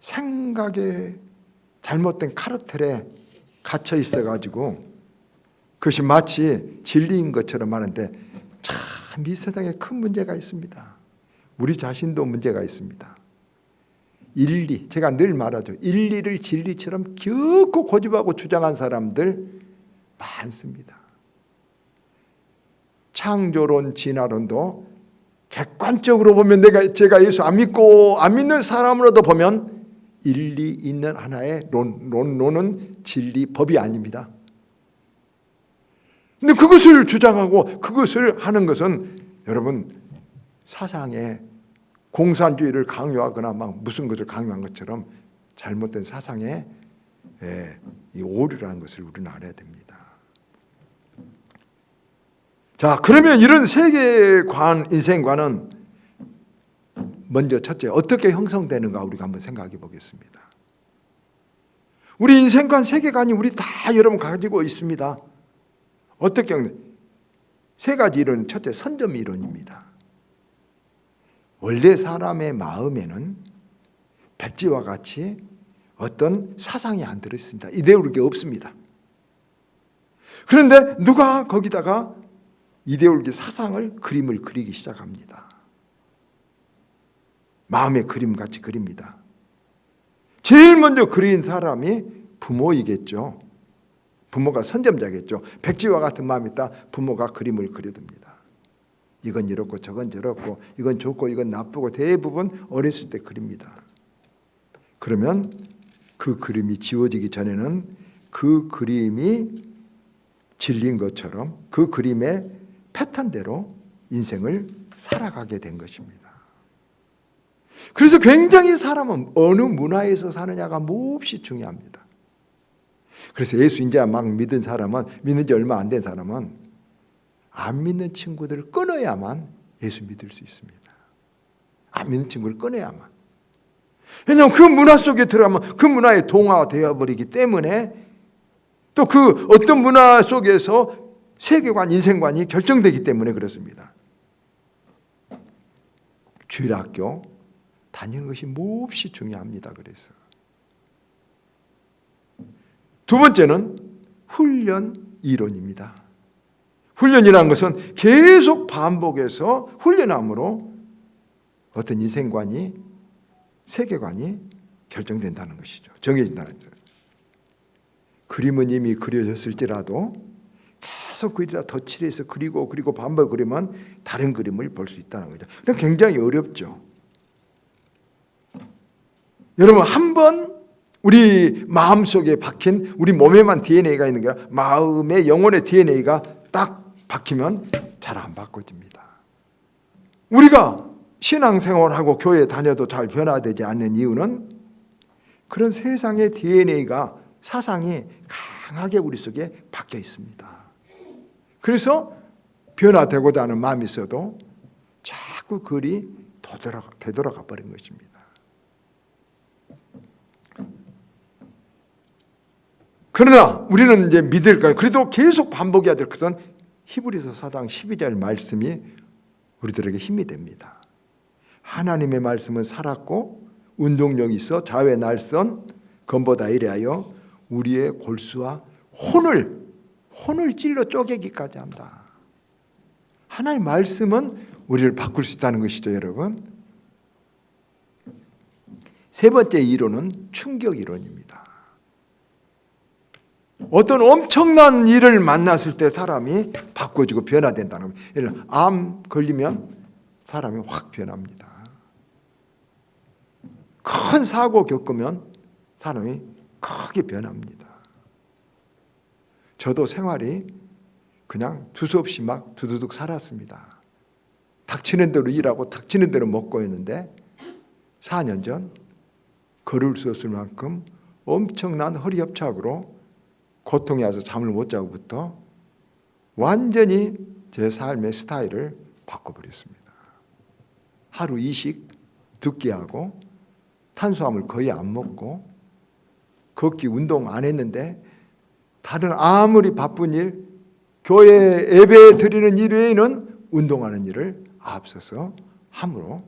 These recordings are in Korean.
생각의 잘못된 카르텔에 갇혀 있어가지고 그것이 마치 진리인 것처럼 하는데 참 이 세상에 큰 문제가 있습니다. 우리 자신도 문제가 있습니다. 인리, 제가 늘 말하죠. 인리를 진리처럼 결코 고집하고 주장한 사람들 많습니다. 창조론, 진화론도 객관적으로 보면 제가 예수 안 믿고 안 믿는 사람으로도 보면 일리 있는 하나의 논은 진리, 법이 아닙니다. 근데 그것을 주장하고 그것을 하는 것은 여러분 사상의 공산주의를 강요하거나 막 무슨 것을 강요한 것처럼 잘못된 사상의 이 오류라는 것을 우리는 알아야 됩니다. 자, 그러면 이런 세계관, 인생관은 먼저 첫째 어떻게 형성되는가 우리가 한번 생각해 보겠습니다. 우리 인생관, 세계관이 우리 다 여러분 가지고 있습니다. 어떻게 세 가지 이론, 첫째 선점 이론입니다. 원래 사람의 마음에는 백지와 같이 어떤 사상이 안 들어있습니다. 이데올로기가 없습니다. 그런데 누가 거기다가 이데올로기 사상을 그림을 그리기 시작합니다. 마음의 그림같이 그립니다. 제일 먼저 그린 사람이 부모이겠죠. 부모가 선점자겠죠. 백지와 같은 마음이 있다. 부모가 그림을 그려둡니다. 이건 이렇고 저건 저렇고 이건 좋고 이건 나쁘고 대부분 어렸을 때 그립니다. 그러면 그 그림이 지워지기 전에는 그 그림이 진리인 것처럼 그 그림의 패턴대로 인생을 살아가게 된 것입니다. 그래서 굉장히 사람은 어느 문화에서 사느냐가 몹시 중요합니다. 그래서 예수 이제 막 믿은 사람은, 믿는 지 얼마 안 된 사람은 안 믿는 친구들을 끊어야만 예수 믿을 수 있습니다. 안 믿는 친구를 끊어야만. 왜냐하면 그 문화 속에 들어가면 그 문화에 동화되어 버리기 때문에 또 그 어떤 문화 속에서 세계관, 인생관이 결정되기 때문에 그렇습니다. 주일학교 다니는 것이 몹시 중요합니다. 그래서 두 번째는 훈련 이론입니다. 훈련이라는 것은 계속 반복해서 훈련함으로 어떤 인생관이, 세계관이 결정된다는 것이죠. 정해진다는 거죠. 그림은 이미 그려졌을지라도 계속 그리다 덧칠해서 그리고 반복 그리면 다른 그림을 볼 수 있다는 거죠. 그럼 굉장히 어렵죠. 여러분 한번 우리 마음속에 박힌 우리 몸에만 DNA가 있는 게 아니라 마음의 영혼의 DNA가 딱 박히면 잘 안 바꿔집니다. 우리가 신앙생활하고 교회 다녀도 잘 변화되지 않는 이유는 그런 세상의 DNA가 사상이 강하게 우리 속에 박혀 있습니다. 그래서 변화되고자 하는 마음이 있어도 자꾸 글이 되돌아가 버린 것입니다. 그러나 우리는 이제 믿을 거예요. 그래도 계속 반복해야 될 것은 히브리서 4장 12절 말씀이 우리들에게 힘이 됩니다. 하나님의 말씀은 살았고 운동력이 있어 좌우의 날선 검보다 이래하여 우리의 골수와 혼을 찔러 쪼개기까지 한다. 하나님의 말씀은 우리를 바꿀 수 있다는 것이죠, 여러분. 세 번째 이론은 충격 이론입니다. 어떤 엄청난 일을 만났을 때 사람이 바꿔지고 변화된다는 거예요. 예를 들어 암 걸리면 사람이 확 변합니다. 큰 사고 겪으면 사람이 크게 변합니다. 저도 생활이 그냥 두서없이 막 두두둑 살았습니다. 닥치는 대로 일하고 닥치는 대로 먹고 있는데 4년 전 걸을 수 없을 만큼 엄청난 허리 협착으로 고통이 와서 잠을 못 자고부터 완전히 제 삶의 스타일을 바꿔버렸습니다. 하루 이식 두끼 하고 탄수화물 거의 안 먹고 걷기 운동 안 했는데 다른 아무리 바쁜 일, 교회 예배 드리는 일 외에는 운동하는 일을 앞서서 함으로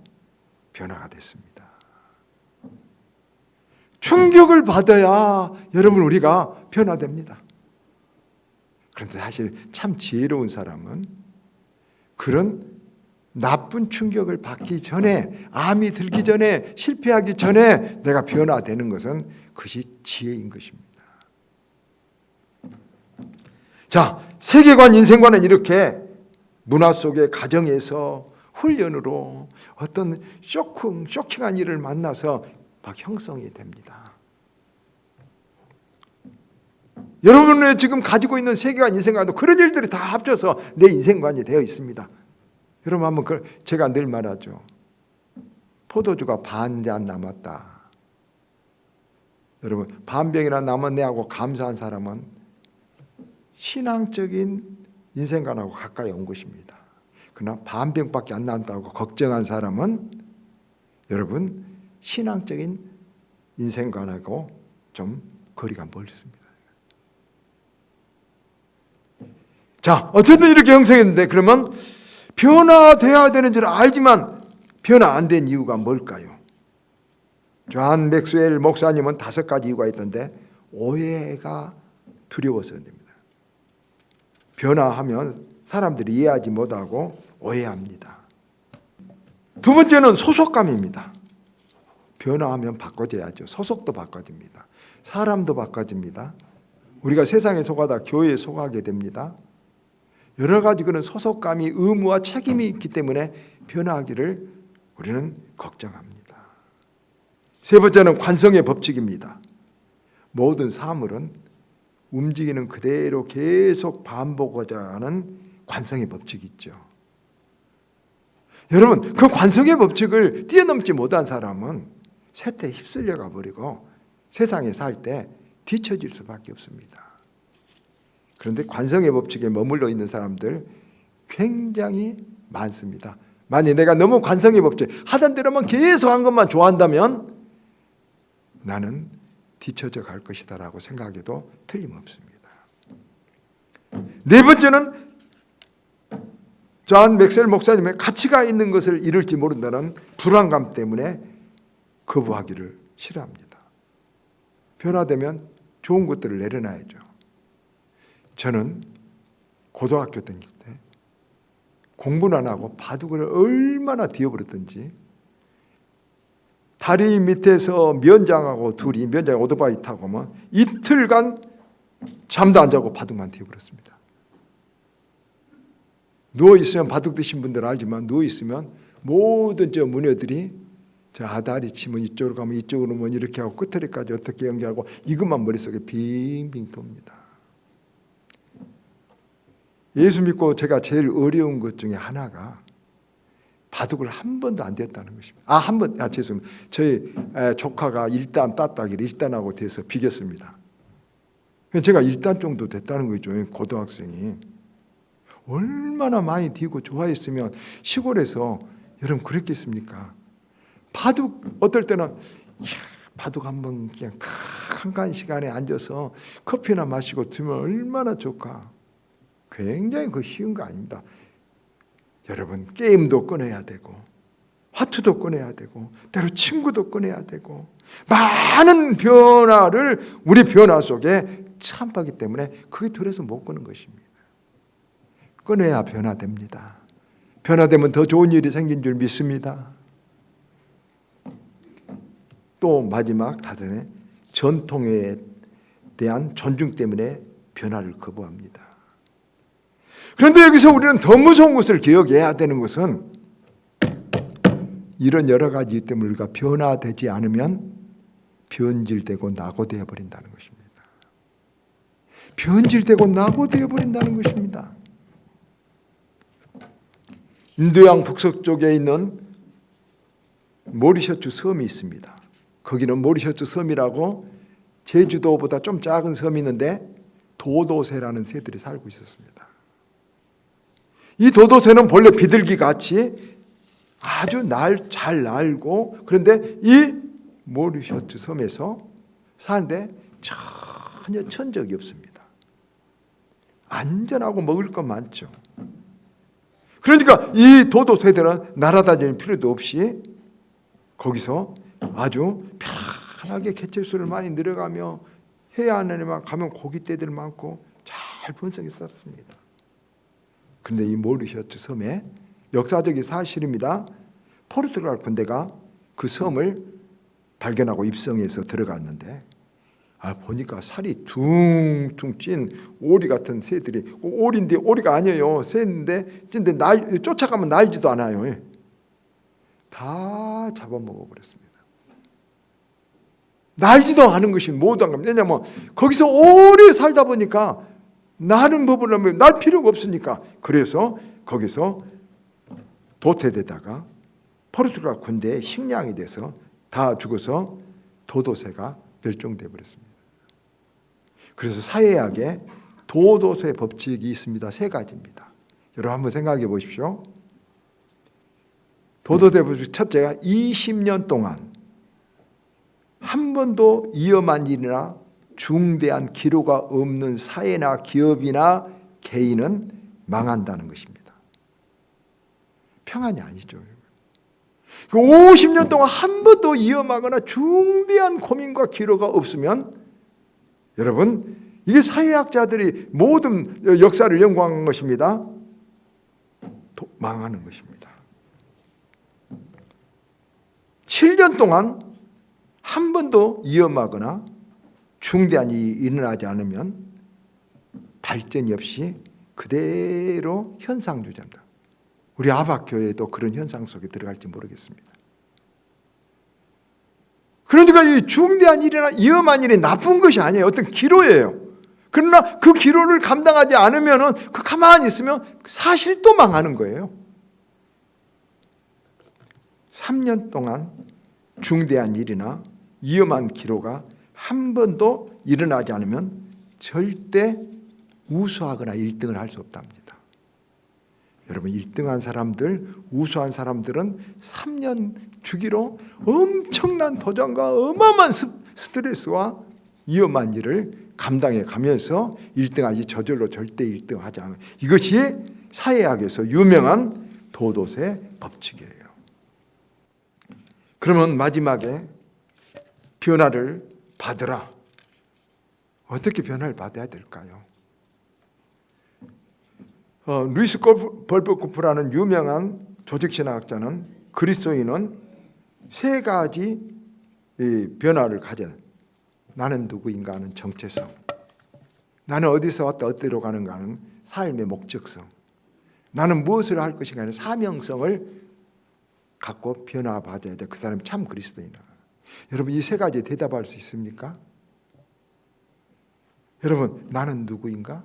변화가 됐습니다. 충격을 받아야 여러분 우리가 변화됩니다. 그런데 사실 참 지혜로운 사람은 그런 나쁜 충격을 받기 전에, 암이 들기 전에, 실패하기 전에 내가 변화되는 것은 그것이 지혜인 것입니다. 자, 세계관, 인생관은 이렇게 문화 속의 가정에서 훈련으로 어떤 쇼킹한 일을 만나서 막 형성이 됩니다. 여러분의 지금 가지고 있는 세계관, 인생관도 그런 일들이 다 합쳐서 내 인생관이 되어 있습니다. 여러분 한번 제가 늘 말하죠. 포도주가 반잔 남았다. 여러분 반병이나 남았네 하고 감사한 사람은 신앙적인 인생관하고 가까이 온 것입니다. 그러나 반병밖에 안 남았다고 걱정한 사람은 여러분 신앙적인 인생관하고 좀 거리가 멀습니다. 자, 어쨌든 이렇게 형성했는데 그러면 변화되어야 되는 줄 알지만 변화 안 된 이유가 뭘까요? 존 맥스웰 목사님은 5가지 이유가 있던데 오해가 두려워서 됩니다. 변화하면 사람들이 이해하지 못하고 오해합니다. 두 번째는 소속감입니다. 변화하면 바꿔져야죠. 소속도 바꿔집니다. 사람도 바꿔집니다. 우리가 세상에 속하다 교회에 속하게 됩니다. 여러 가지 그런 소속감이 의무와 책임이 있기 때문에 변화하기를 우리는 걱정합니다. 세 번째는 관성의 법칙입니다. 모든 사물은 움직이는 그대로 계속 반복하자 하는 관성의 법칙이 있죠. 여러분, 그 관성의 법칙을 뛰어넘지 못한 사람은 쇠퇴에 휩쓸려 가버리고 세상에 살 때 뒤처질 수밖에 없습니다. 그런데 관성의 법칙에 머물러 있는 사람들 굉장히 많습니다. 만약 내가 너무 관성의 법칙, 하던 대로만 계속 한 것만 좋아한다면 나는 뒤처져 갈 것이다 라고 생각해도 틀림없습니다. 네 번째는 존 맥스웰 목사님의 가치가 있는 것을 잃을지 모른다는 불안감 때문에 거부하기를 싫어합니다. 변화되면 좋은 것들을 내려놔야죠. 저는 고등학교 다닐 때 공부는 안 하고 바둑을 얼마나 뒤어버렸던지 다리 밑에서 면장하고 둘이 면장에 오토바이 타고 오면 이틀간 잠도 안 자고 바둑만 뒤어버렸습니다. 누워있으면 바둑 드신 분들 알지만 누워있으면 모든 저 무녀들이 저 아다리 치면 이쪽으로 가면 이쪽으로 오면 이렇게 하고 끝머리까지 어떻게 연기하고 이것만 머릿속에 빙빙 돕니다. 예수 믿고 제가 제일 어려운 것 중에 하나가 바둑을 한 번도 안 됐다는 것입니다. 죄송합니다. 저희 조카가 1단 땄다기를 1단하고 돼서 비겼습니다. 제가 1단 정도 됐다는 거죠. 고등학생이. 얼마나 많이 뛰고 좋아했으면 시골에서 여러분 그랬겠습니까? 바둑 어떨 때는 바둑 한번 그냥 탁 한간 시간에 앉아서 커피나 마시고 두면 얼마나 좋까. 굉장히 그 쉬운 거 아닙니다. 여러분 게임도 꺼내야 되고 화투도 꺼내야 되고 때로 친구도 꺼내야 되고 많은 변화를 우리 변화 속에 참하기 때문에 그게 들어서 못 꺼는 것입니다. 꺼내야 변화됩니다. 변화되면 더 좋은 일이 생긴 줄 믿습니다. 또 마지막 5에 전통에 대한 존중 때문에 변화를 거부합니다. 그런데 여기서 우리는 더 무서운 것을 기억해야 되는 것은 이런 여러 가지 이유 때문에 우리가 변화되지 않으면 변질되고 낙오되어 버린다는 것입니다. 변질되고 낙오되어 버린다는 것입니다. 인도양 북서쪽에 있는 모리셔츠 섬이 있습니다. 거기는 모리셔츠 섬이라고 제주도보다 좀 작은 섬이 있는데 도도새라는 새들이 살고 있었습니다. 이 도도새는 본래 비둘기같이 아주 잘 날고 그런데 이 모리셔츠 섬에서 사는데 전혀 천적이 없습니다. 안전하고 먹을 것 많죠. 그러니까 이 도도새들은 날아다닐 필요도 없이 거기서 아주 환하게 개체수를 많이 늘어가며 해안에만 가면 고깃떼들 많고 잘 번성해 살았습니다. 그런데 이 모리셔츠 섬에 역사적인 사실입니다. 포르투갈 군대가 그 섬을 발견하고 입성해서 들어갔는데 보니까 살이 둥둥 찐 오리 같은 새들이, 오리인데 오리가 아니에요. 새인데 찐데 쫓아가면 날지도 않아요. 다 잡아먹어 버렸습니다. 날지도 않은 것이 모두 안 갑니다. 왜냐하면 거기서 오래 살다 보니까 나는 법을 하면 날 필요가 없으니까. 그래서 거기서 도태되다가 포르투갈 군대의 식량이 돼서 다 죽어서 도도새가 멸종돼 버렸습니다. 그래서 사회학에 도도새 법칙이 있습니다. 3가지입니다. 여러분 한번 생각해 보십시오. 도도새 법칙 첫째가 20년 동안 한 번도 위험한 일이나 중대한 기로가 없는 사회나 기업이나 개인은 망한다는 것입니다. 평안이 아니죠. 50년 동안 한 번도 위험하거나 중대한 고민과 기로가 없으면 여러분 이게 사회학자들이 모든 역사를 연구한 것입니다. 망하는 것입니다. 7년 동안 한 번도 위험하거나 중대한 일이 일어나지 않으면 발전이 없이 그대로 현상 유지합니다. 우리 아바교회도 그런 현상 속에 들어갈지 모르겠습니다. 그러니까 이 중대한 일이나 위험한 일이 나쁜 것이 아니에요. 어떤 기로예요. 그러나 그 기로를 감당하지 않으면 그 가만히 있으면 사실 또 망하는 거예요. 3년 동안 중대한 일이나 위험한 기로가 한 번도 일어나지 않으면 절대 우수하거나 1등을 할 수 없답니다. 여러분 1등한 사람들, 우수한 사람들은 3년 주기로 엄청난 도전과 어마어마한 스트레스와 위험한 일을 감당해 가면서 1등하지 저절로 절대 1등하지 않아요. 이것이 사회학에서 유명한 도도새 법칙이에요. 그러면 마지막에 변화를 받으라. 어떻게 변화를 받아야 될까요? 루이스 벌버코프라는 유명한 조직신학자는 그리스도인은 3가지 변화를 가져야 돼요. 나는 누구인가 하는 정체성, 나는 어디서 왔다 어디로 가는가 하는 삶의 목적성, 나는 무엇을 할 것인가 하는 사명성을 갖고 변화받아야 돼. 그 사람이 참 그리스도인이다. 여러분 이 3가지 대답할 수 있습니까? 여러분 나는 누구인가?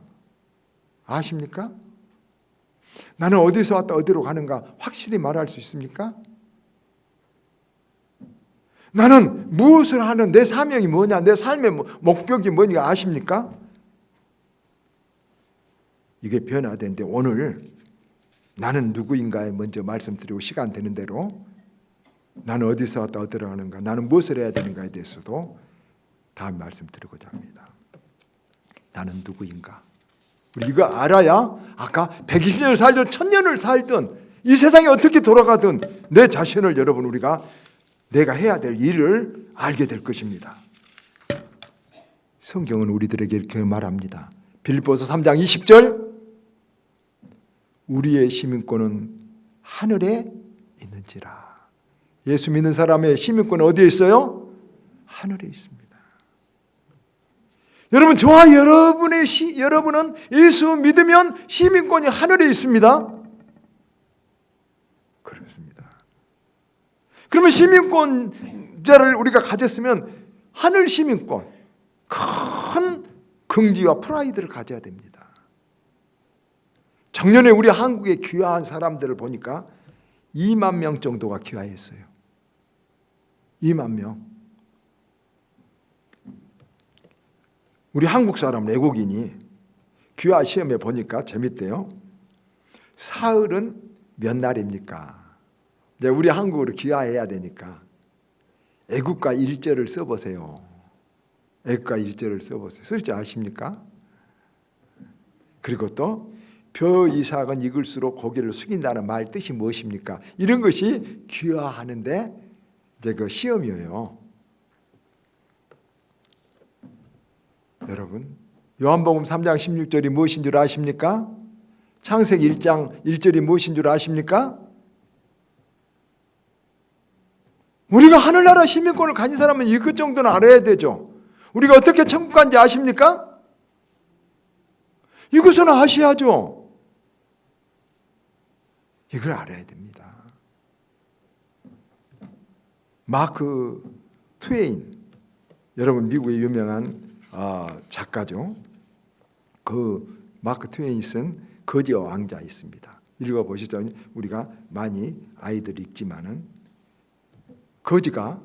아십니까? 나는 어디서 왔다 어디로 가는가 확실히 말할 수 있습니까? 나는 무엇을 하는 내 사명이 뭐냐, 내 삶의 목적이 뭐냐 아십니까? 이게 변화되는데 오늘 나는 누구인가에 먼저 말씀드리고 시간 되는 대로 나는 어디서 왔다 어디로 가는가, 나는 무엇을 해야 되는가에 대해서도 다음 말씀드리고자 합니다. 나는 누구인가? 우리 이거 알아야 아까 120년을 살든 1000년을 살든 이 세상이 어떻게 돌아가든 내 자신을 여러분 우리가 내가 해야 될 일을 알게 될 것입니다. 성경은 우리들에게 이렇게 말합니다. 빌립보서 3장 20절 우리의 시민권은 하늘에 있는지라. 예수 믿는 사람의 시민권은 어디에 있어요? 하늘에 있습니다. 여러분 저와 여러분은 예수 믿으면 시민권이 하늘에 있습니다. 그렇습니다. 그러면 시민권자를 우리가 가졌으면 하늘 시민권, 큰 긍지와 프라이드를 가져야 됩니다. 작년에 우리 한국에 귀화한 사람들을 보니까 2만 명 정도가 귀화했어요. 2만 명. 우리 한국 사람 외국인이 귀화 시험에 보니까 재밌대요. 사흘은 몇 날입니까? 이제 우리 한국으로 귀화해야 되니까 애국가 1절을 써보세요. 애국가 1절을 써보세요. 쓸 줄 아십니까? 그리고 또 벼 이삭은 익을수록 고개를 숙인다는 말 뜻이 무엇입니까? 이런 것이 귀화하는데 이제 그 시험이에요. 여러분, 요한복음 3장 16절이 무엇인 줄 아십니까? 창세기 1장 1절이 무엇인 줄 아십니까? 우리가 하늘나라 시민권을 가진 사람은 이것 정도는 알아야 되죠. 우리가 어떻게 천국 간지 아십니까? 이것은 아셔야죠. 이걸 알아야 됩니다. 마크 트웨인, 여러분 미국의 유명한 작가죠. 그 마크 트웨인이 쓴 거지와 왕자 있습니다. 읽어보시죠. 우리가 많이 아이들이 읽지만은, 거지가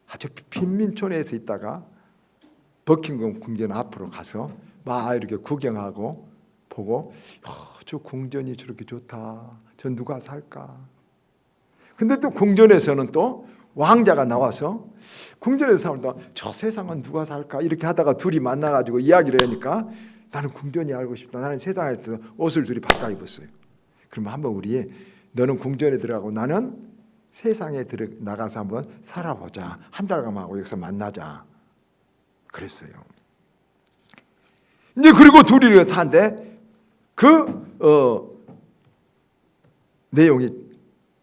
아주 빈민촌에서 있다가 버킹엄 궁전 앞으로 가서 막 이렇게 구경하고 보고, 저 궁전이 저렇게 좋다, 저 누가 살까. 근데 또 궁전에서는 또 왕자가 나와서 궁전에서 살다 저 세상은 누가 살까 이렇게 하다가 둘이 만나가지고 이야기를 하니까, 나는 궁전이 알고 싶다, 나는 세상에서 옷을 둘이 바꿔 입었어요. 그러면 한번 너는 궁전에 들어가고 나는 세상에 나가서 한번 살아보자, 한 달간 하고 여기서 만나자 그랬어요. 이제 그리고 둘이 사는데 내용이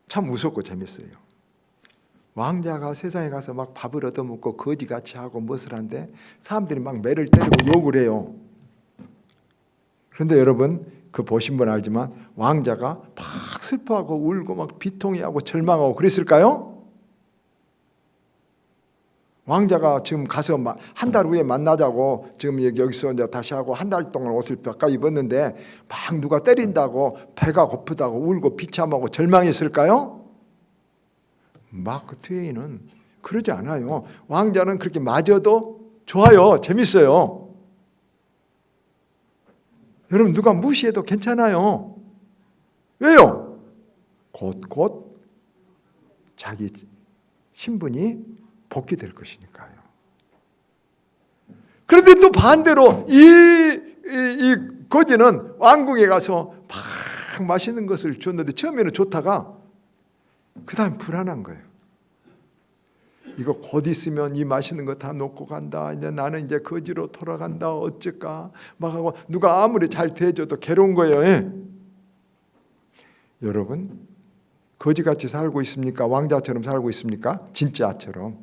참 무섭고 재밌어요. 왕자가 세상에 가서 막 밥을 얻어먹고 거지같이 하고 무엇을 한데 사람들이 막 매를 때리고 욕을 해요. 그런데 여러분, 그 보신 분 알지만 왕자가 막 슬퍼하고 울고 막 비통해하고 절망하고 그랬을까요? 왕자가 지금 가서 한 달 후에 만나자고 지금 여기서 이제 다시 하고 한 달 동안 옷을 바꿔 입었는데 막 누가 때린다고 배가 고프다고 울고 비참하고 절망했을까요? 마크 트웨인은 그러지 않아요. 왕자는 그렇게 맞아도 좋아요, 재밌어요. 여러분, 누가 무시해도 괜찮아요. 왜요? 곧 자기 신분이 복귀될 것이니까요. 그런데 또 반대로 이 거지는 왕궁에 가서 막 맛있는 것을 줬는데 처음에는 좋다가 그 다음에 불안한 거예요. 이거 곧 있으면 이 맛있는 거 다 놓고 간다, 이제 나는 이제 거지로 돌아간다, 어쩔까 막 하고, 누가 아무리 잘 대해줘도 괴로운 거예요. 예? 여러분, 거지같이 살고 있습니까? 왕자처럼 살고 있습니까? 진짜처럼.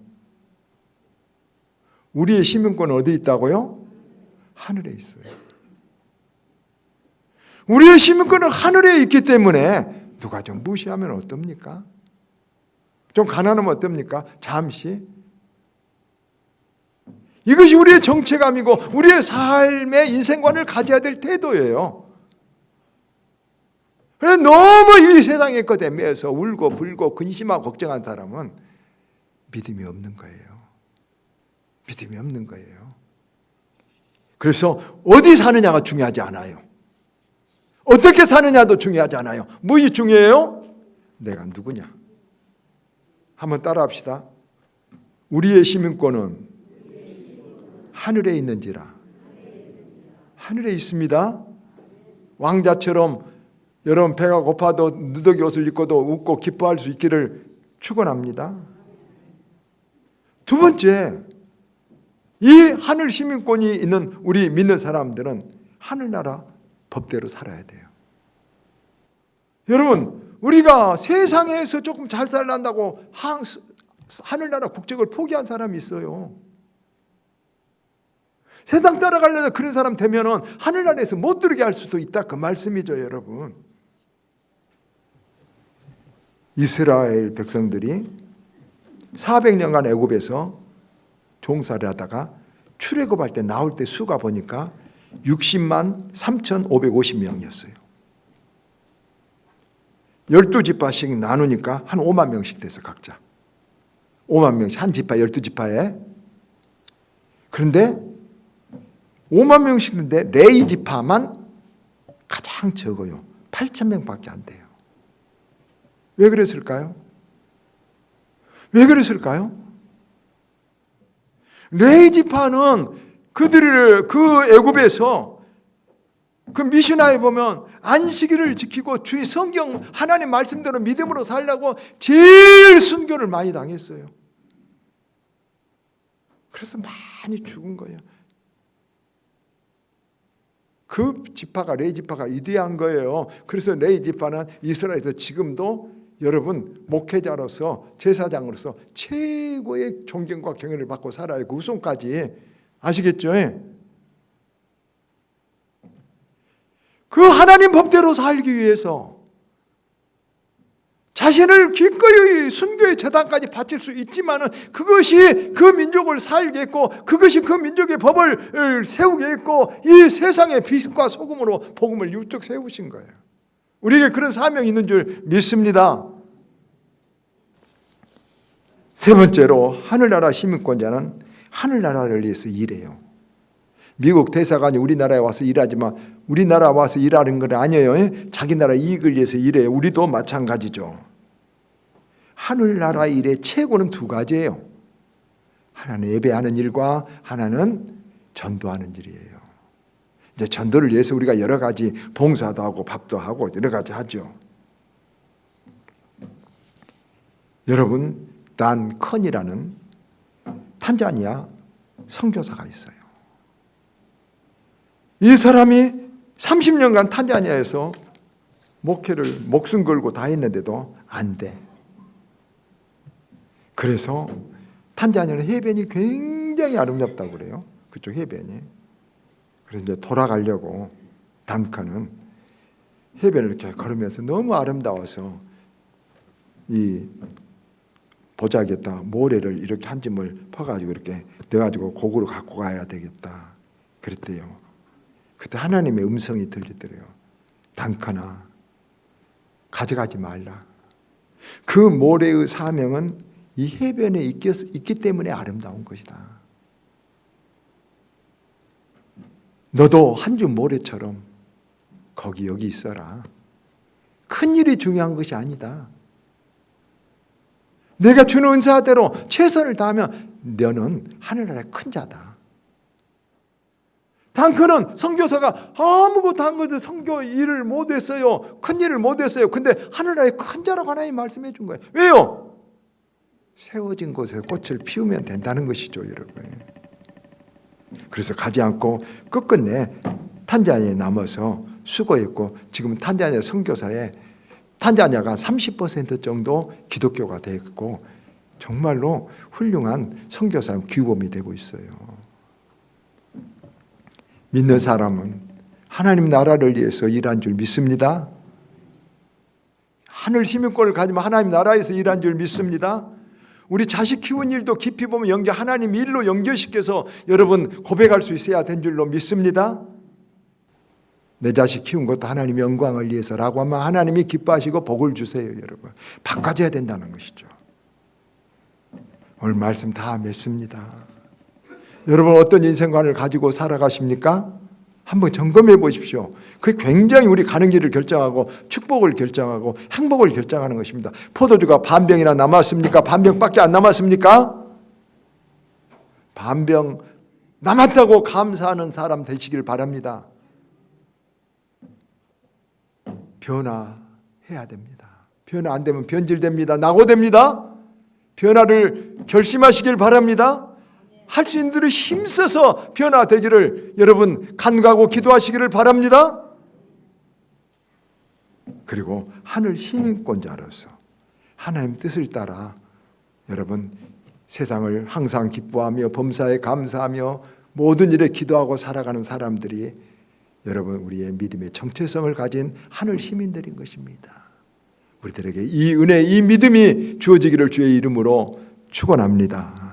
우리의 시민권은 어디 있다고요? 하늘에 있어요. 우리의 시민권은 하늘에 있기 때문에 누가 좀 무시하면 어떻습니까? 좀 가난하면 어떻습니까? 잠시. 이것이 우리의 정체감이고 우리의 삶의 인생관을 가져야 될 태도예요. 그런데 너무 이 세상의 것에 매여서 울고 불고 근심하고 걱정한 사람은 믿음이 없는 거예요. 믿음이 없는 거예요. 그래서 어디 사느냐가 중요하지 않아요. 어떻게 사느냐도 중요하지 않아요. 무엇이 중요해요? 내가 누구냐. 한번 따라합시다. 우리의 시민권은 하늘에 있는지라. 하늘에 있습니다. 왕자처럼 여러분 배가 고파도 누더기 옷을 입고도 웃고 기뻐할 수 있기를 축원합니다. 두 번째, 이 하늘 시민권이 있는 우리 믿는 사람들은 하늘나라 법대로 살아야 돼요. 여러분, 우리가 세상에서 조금 잘 살란다고 하늘나라 국적을 포기한 사람이 있어요. 세상 따라가려다 그런 사람 되면은 하늘나라에서 못 들게 할 수도 있다, 그 말씀이죠, 여러분. 이스라엘 백성들이 400년간 애굽에서 종살이를 하다가 출애굽할 때 나올 때 수가 보니까 60만 3,550명이었어요. 12지파씩 나누니까 한 5만 명씩 돼서 각자 5만 명씩 한 지파 12지파에. 그런데 5만 명씩인데 레위 지파만 가장 적어요. 8,000명밖에 안 돼요. 왜 그랬을까요? 왜 그랬을까요? 레위 지파는 그들을 그 애굽에서 그 미시나에 보면 안식일을 지키고 주의 성경 하나님 말씀대로 믿음으로 살려고 제일 순교를 많이 당했어요. 그래서 많이 죽은 거예요. 그 지파가 레위 지파가 위대한 거예요. 그래서 레위 지파는 이스라엘에서 지금도 여러분 목회자로서 제사장으로서 최고의 존경과 경애를 받고 살아요. 그 후손까지. 아시겠죠? 그 하나님 법대로 살기 위해서 자신을 기꺼이 순교의 제단까지 바칠 수 있지만은 그것이 그 민족을 살게 했고 그것이 그 민족의 법을 세우게 했고 이 세상의 빛과 소금으로 복음을 유쭉 세우신 거예요. 우리에게 그런 사명이 있는 줄 믿습니다. 세 번째로 하늘나라 시민권자는 하늘나라를 위해서 일해요. 미국 대사관이 우리나라에 와서 일하지만 우리나라 와서 일하는 건 아니에요. 자기 나라 이익을 위해서 일해요. 우리도 마찬가지죠. 하늘나라 일의 최고는 두 가지예요. 하나는 예배하는 일과 하나는 전도하는 일이에요. 이제 전도를 위해서 우리가 여러 가지 봉사도 하고 밥도 하고 여러 가지 하죠. 여러분, 단 컨이라는 탄자니아 선교사가 있어요. 이 사람이 30년간 탄자니아에서 목회를 목숨 걸고 다 했는데도 안 돼. 그래서 탄자니아는 해변이 굉장히 아름답다고 그래요. 그쪽 해변이. 그래서 이제 돌아가려고 단컨은 해변을 이렇게 걸으면서 너무 아름다워서 이 보자기에다 모래를 이렇게 한 짐을 퍼가지고 이렇게 넣어가지고 고구로 갖고 가야 되겠다 그랬대요. 그때 하나님의 음성이 들리더래요. 단커나 가져가지 말라. 그 모래의 사명은 이 해변에 있기 때문에 아름다운 것이다. 너도 한 줌 모래처럼 거기 여기 있어라. 큰 일이 중요한 것이 아니다. 내가 주는 은사대로 최선을 다하면 너는 하늘나라의 큰 자다. 단커는 선교사가 아무것도 한 것도 선교 일을 못했어요. 큰 일을 못했어요. 근데 하늘나라의 큰 자라고 하나님 말씀해 준 거예요. 왜요? 세워진 곳에 꽃을 피우면 된다는 것이죠, 여러분. 그래서 가지 않고 끝끝내 탄자니아에 남아서 수고했고 지금 탄자니아 선교사에 탄자니아가 30% 정도 기독교가 되고 정말로 훌륭한 선교사 규범이 되고 있어요. 믿는 사람은 하나님 나라를 위해서 일한 줄 믿습니다. 하늘 시민권을 가지면 하나님 나라에서 일한 줄 믿습니다. 우리 자식 키운 일도 깊이 보면 하나님 일로 연결시켜서 여러분 고백할 수 있어야 된 줄로 믿습니다. 내 자식 키운 것도 하나님의 영광을 위해서라고 하면 하나님이 기뻐하시고 복을 주세요, 여러분. 바꿔줘야 된다는 것이죠. 오늘 말씀 다 맺습니다. 여러분 어떤 인생관을 가지고 살아가십니까? 한번 점검해 보십시오. 그게 굉장히 우리 가는 길을 결정하고 축복을 결정하고 행복을 결정하는 것입니다. 포도주가 반병이나 남았습니까? 반병밖에 안 남았습니까? 반병 남았다고 감사하는 사람 되시길 바랍니다. 변화해야 됩니다. 변화 안 되면 변질됩니다. 낙오됩니다. 변화를 결심하시길 바랍니다. 할 수 있는 대로 힘써서 변화되기를 여러분 간구하고 기도하시기를 바랍니다. 그리고 하늘 시민권자로서 하나님 뜻을 따라 여러분 세상을 항상 기뻐하며 범사에 감사하며 모든 일에 기도하고 살아가는 사람들이 여러분 우리의 믿음의 정체성을 가진 하늘 시민들인 것입니다. 우리들에게 이 은혜, 이 믿음이 주어지기를 주의 이름으로 축원합니다.